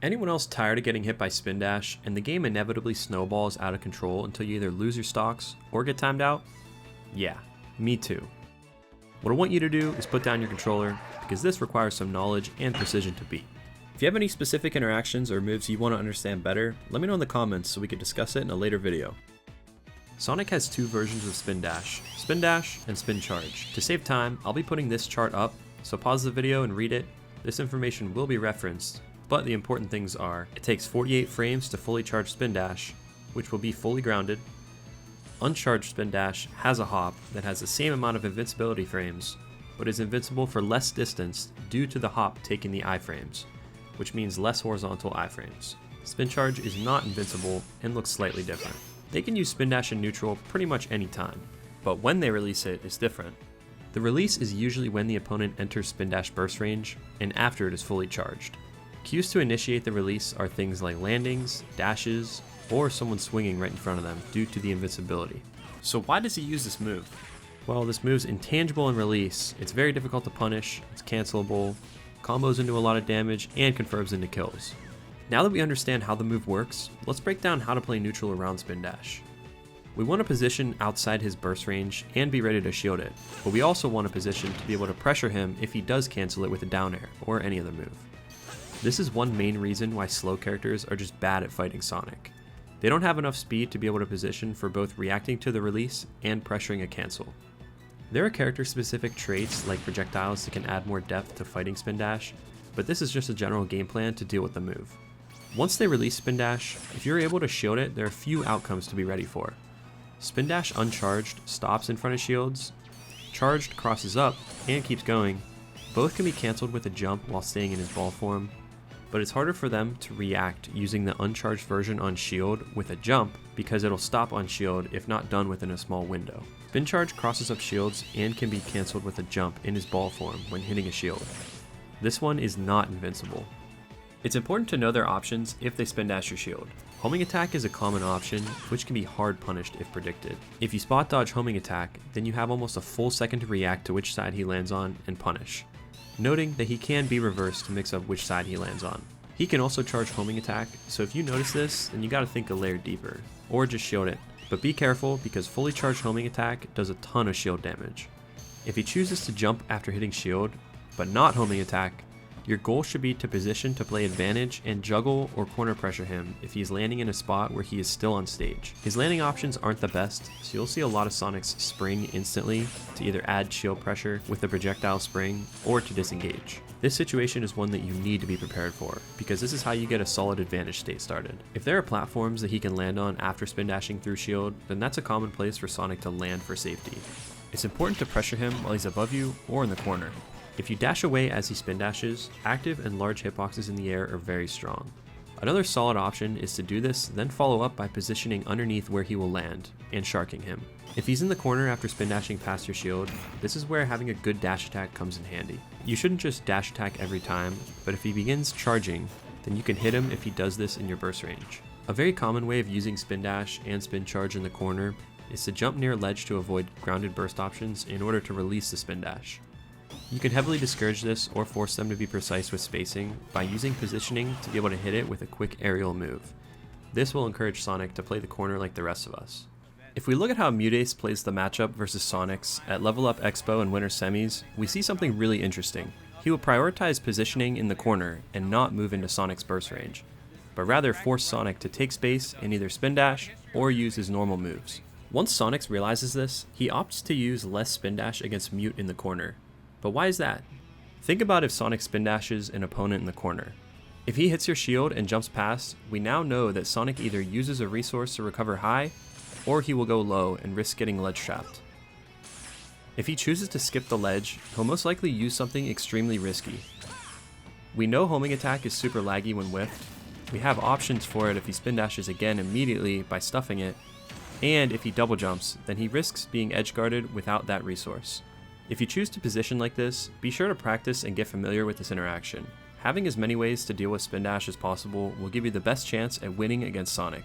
Anyone else tired of getting hit by spin dash and the game inevitably snowballs out of control until you either lose your stocks or get timed out? Yeah, me too. What I want you to do is put down your controller, because this requires some knowledge and precision to beat. If you have any specific interactions or moves you want to understand better, let me know in the comments so we can discuss it in a later video. Sonic has two versions of spin dash and spin charge. To save time, I'll be putting this chart up, so pause the video and read it. This information will be referenced, but the important things are, it takes 48 frames to fully charge spin dash, which will be fully grounded. Uncharged spin dash has a hop that has the same amount of invincibility frames, but is invincible for less distance due to the hop taking the iframes, which means less horizontal iframes. Spin charge is not invincible and looks slightly different. They can use spin dash in neutral pretty much any time, but when they release it is different. The release is usually when the opponent enters spin dash burst range and after it is fully charged. Cues to initiate the release are things like landings, dashes, or someone swinging right in front of them due to the invincibility. So why does he use this move? Well, this move's intangible in release, it's very difficult to punish, it's cancelable, combos into a lot of damage, and confirms into kills. Now that we understand how the move works, let's break down how to play neutral around spin dash. We want to position outside his burst range and be ready to shield it, but we also want a position to be able to pressure him if he does cancel it with a down air or any other move. This is one main reason why slow characters are just bad at fighting Sonic. They don't have enough speed to be able to position for both reacting to the release and pressuring a cancel. There are character-specific traits like projectiles that can add more depth to fighting spin dash, but this is just a general game plan to deal with the move. Once they release spin dash, if you're able to shield it, there are a few outcomes to be ready for. Spin dash uncharged stops in front of shields, charged crosses up and keeps going. Both can be cancelled with a jump while staying in his ball form, but it's harder for them to react using the uncharged version on shield with a jump because it'll stop on shield if not done within a small window. Spin charge crosses up shields and can be cancelled with a jump in his ball form when hitting a shield. This one is not invincible. It's important to know their options if they spin dash your shield. Homing attack is a common option, which can be hard punished if predicted. If you spot dodge homing attack, then you have almost a full second to react to which side he lands on and punish, noting that he can be reversed to mix up which side he lands on. He can also charge homing attack, so if you notice this, then you gotta think a layer deeper, or just shield it. But be careful because fully charged homing attack does a ton of shield damage. If he chooses to jump after hitting shield, but not homing attack, your goal should be to position to play advantage and juggle or corner pressure him if he's landing in a spot where he is still on stage. His landing options aren't the best, so you'll see a lot of Sonics spring instantly to either add shield pressure with the projectile spring or to disengage. This situation is one that you need to be prepared for, because this is how you get a solid advantage state started. If there are platforms that he can land on after spin dashing through shield, then that's a common place for Sonic to land for safety. It's important to pressure him while he's above you or in the corner. If you dash away as he spin dashes, active and large hitboxes in the air are very strong. Another solid option is to do this, then follow up by positioning underneath where he will land, and sharking him. If he's in the corner after spin dashing past your shield, this is where having a good dash attack comes in handy. You shouldn't just dash attack every time, but if he begins charging, then you can hit him if he does this in your burst range. A very common way of using spin dash and spin charge in the corner is to jump near a ledge to avoid grounded burst options in order to release the spin dash. You can heavily discourage this or force them to be precise with spacing by using positioning to be able to hit it with a quick aerial move. This will encourage Sonic to play the corner like the rest of us. If we look at how Mutace plays the matchup versus Sonic's at Level Up Expo and Winter Semis, we see something really interesting. He will prioritize positioning in the corner and not move into Sonic's burst range, but rather force Sonic to take space and either spin dash or use his normal moves. Once Sonic realizes this, he opts to use less spin dash against Mute in the corner. But why is that? Think about if Sonic spin dashes an opponent in the corner. If he hits your shield and jumps past, we now know that Sonic either uses a resource to recover high, or he will go low and risk getting ledge trapped. If he chooses to skip the ledge, he'll most likely use something extremely risky. We know homing attack is super laggy when whiffed. We have options for it if he spin dashes again immediately by stuffing it, and if he double jumps, then he risks being edge guarded without that resource. If you choose to position like this, be sure to practice and get familiar with this interaction. Having as many ways to deal with spin dash as possible will give you the best chance at winning against Sonic.